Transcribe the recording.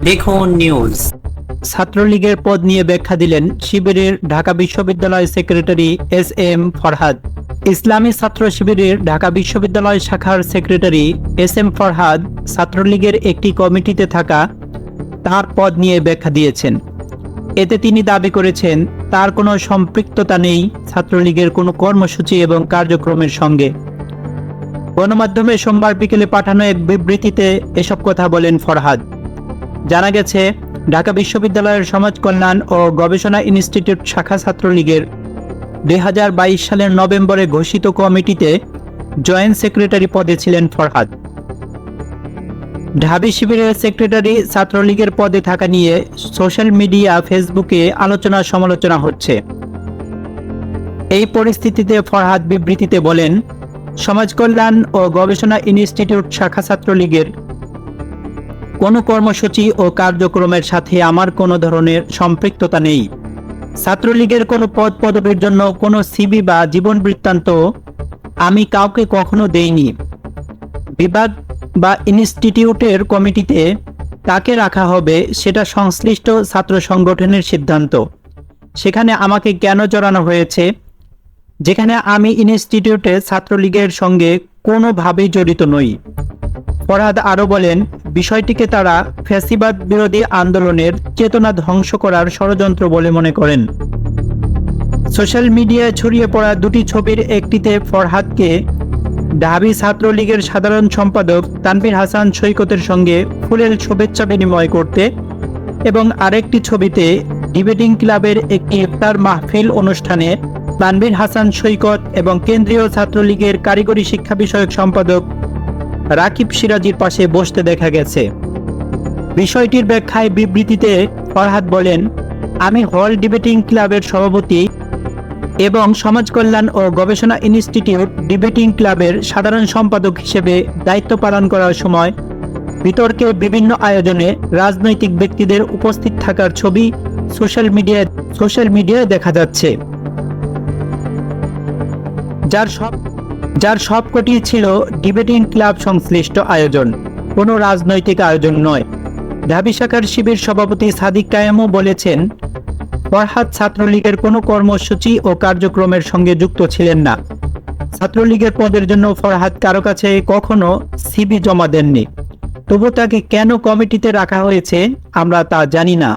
দেখুন নিউজ। ছাত্রলীগের পদ নিয়ে ব্যাখ্যা দিলেন শিবিরের ঢাকা বিশ্ববিদ্যালয় সেক্রেটারি এস.এম. ফরহাদ। ইসলামী ছাত্র শিবিরের ঢাকা বিশ্ববিদ্যালয় শাখার সেক্রেটারি এস.এম. ফরহাদ ছাত্রলীগের একটি কমিটিতে থাকা তার পদ নিয়ে ব্যাখ্যা দিয়েছেন। এতে তিনি দাবি করেছেন তার কোনো সম্পৃক্ততা নেই ছাত্রলীগের কোনো কর্মসূচি এবং কার্যক্রমের সঙ্গে। গণমাধ্যমে সোমবার বিকেলে পাঠানো এক বিবৃতিতে এসব কথা বলেন ফরহাদ। জানা গেছে, ঢাকা বিশ্ববিদ্যালয়ের সমাজ কল্যাণ ও গবেষণা ইনস্টিটিউট শাখা ছাত্রলীগের 2022 সালের নভেম্বরে ঘোষিত কমিটিতে জয়েন্ট সেক্রেটারি পদে ছিলেন ফরহাদ। ঢাবি শিবিরের সেক্রেটারি ছাত্রলীগের পদে থাকা নিয়ে সোশ্যাল মিডিয়া ফেসবুকে আলোচনা সমালোচনা হচ্ছে। এই পরিস্থিতিতে ফরহাদ বিবৃতিতে বলেন, সমাজ কল্যাণ ও গবেষণা ইনস্টিটিউট শাখা ছাত্রলীগের কোনো কর্মসূচি ও কার্যক্রমের সাথে আমার কোনো ধরনের সম্পৃক্ততা নেই। ছাত্রলীগের কোনো পদ পদবীর জন্য কোনো সিভি বা জীবন বৃত্তান্ত আমি কাউকে কখনো দেইনি। বিভাগ বা ইনস্টিটিউটের কমিটিতে কাকে রাখা হবে সেটা সংশ্লিষ্ট ছাত্র সংগঠনের সিদ্ধান্ত। সেখানে আমাকে কেন জড়ানো হয়েছে, যেখানে আমি ইনস্টিটিউটে ছাত্রলীগের সঙ্গে কোনোভাবেই জড়িত নই। ফরহাদ আরও বলেন, বিষয়টিকে তারা ফ্যাসিবাদ বিরোধী আন্দোলনের চেতনা ধ্বংস করার ষড়যন্ত্র বলে মনে করেন। সোশ্যাল মিডিয়ায় ছড়িয়ে পড়া দুটি ছবির একটিতে ফরহাদকে ঢাবি ছাত্রলীগের সাধারণ সম্পাদক তানভীর হাসান সৈকতের সঙ্গে ফুলেল শুভেচ্ছা বিনিময় করতে এবং আরেকটি ছবিতে ডিবেটিং ক্লাবের একটি ইফতার মাহফিল অনুষ্ঠানে তানভীর হাসান সৈকত এবং কেন্দ্রীয় ছাত্রলীগের কারিগরি শিক্ষা বিষয়ক সম্পাদক রাকিব সিরাজির পাশে বসতে দেখা গেছে। বিষয়টির ব্যাখ্যায় বিবৃতিতে ফরহাদ বলেন, আমি হল ডিবেটিং ক্লাবের সভাপতি এবং সমাজ কল্যাণ ও গবেষণা ইনস্টিটিউট ডিবেটিং ক্লাবের সাধারণ সম্পাদক হিসেবে দায়িত্ব পালন করার সময় বিতর্কের বিভিন্ন আয়োজনে রাজনৈতিক ব্যক্তিদের উপস্থিত থাকার ছবি সোশ্যাল মিডিয়ায় দেখা যাচ্ছে, যার সবকটি ছিল ডিবেটিং ক্লাব সংশ্লিষ্ট আয়োজন, কোনো রাজনৈতিক আয়োজন নয়। ঢাবি শাখার শিবির সভাপতি সাদিক কায়েমও বলেছেন, ফরহাদ ছাত্রলীগের কোনো কর্মসূচি ও কার্যক্রমের সঙ্গে যুক্ত ছিলেন না। ছাত্রলীগের পদের জন্য ফরহাদ কারো কাছে কখনো সিভি জমা দেননি। তবু তাকে কেন কমিটিতে রাখা হয়েছে আমরা তা জানি না।